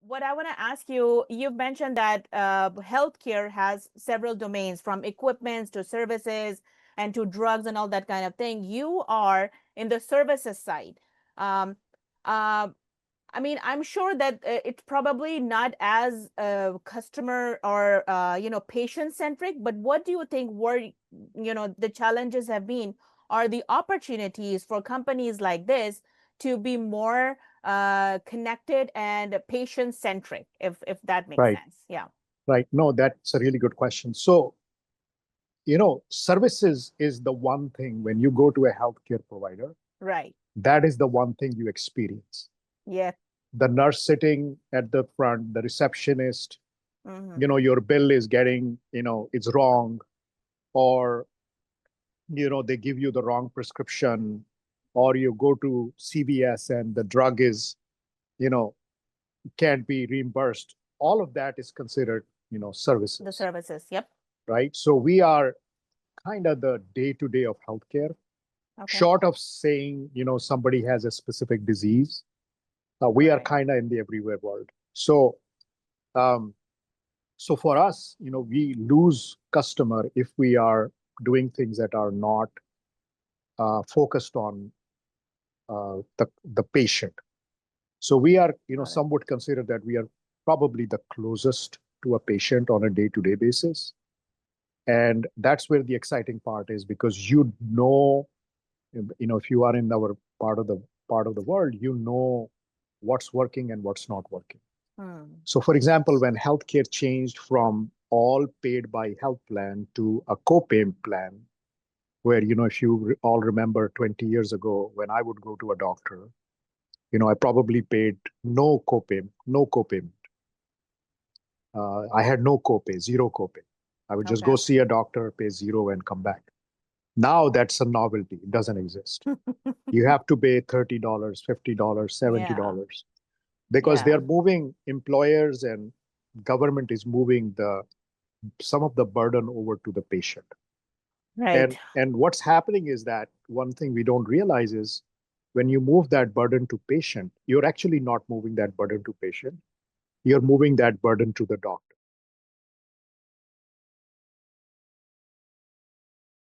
what I want to ask you, you've mentioned that healthcare has several domains, from equipments to services and to drugs and all that kind of thing. You are in the services side. Um, uh, I mean, I'm sure that it's probably not as customer or patient centric, but what do you think were the challenges have been, or the opportunities for companies like this to be more connected and patient centric, if that makes Right, sense? Yeah. right. No, that's a really good question. So, services is the one thing when you go to a healthcare provider, Right. that is the one thing you experience. Yeah. The nurse sitting at the front, the receptionist, Mm-hmm. your bill is getting, it's wrong, or, they give you the wrong prescription, or you go to CVS and the drug is, you know, can't be reimbursed. All of that is considered, The services, services. Yep. right? So we are kind of the day-to-day of healthcare. Okay. Short of saying, somebody has a specific disease, we are Right. kind of in the everywhere world. Um, so for us, we lose customer if we are doing things that are not focused on the patient. So we are, Got it. some would consider that we are probably the closest to a patient on a day-to-day basis. And that's where the exciting part is, because if you are in our part of the world, what's working and what's not working. Hmm. So for example, when healthcare changed from all paid by health plan to a co-pay plan, where, if you all remember 20 years ago, when I would go to a doctor, I probably paid no copayment. I had no copay, zero copay. I would just Okay. go see a doctor, pay zero, and come back. Now that's a novelty. It doesn't exist. You have to pay $30, $50, Yeah. $70, because Yeah. they're moving, employers and government is moving some of the burden over to the patient. Right. And what's happening is that one thing we don't realize is, when you move that burden to patient, you're actually not moving that burden to patient. You're moving that burden to the doctor.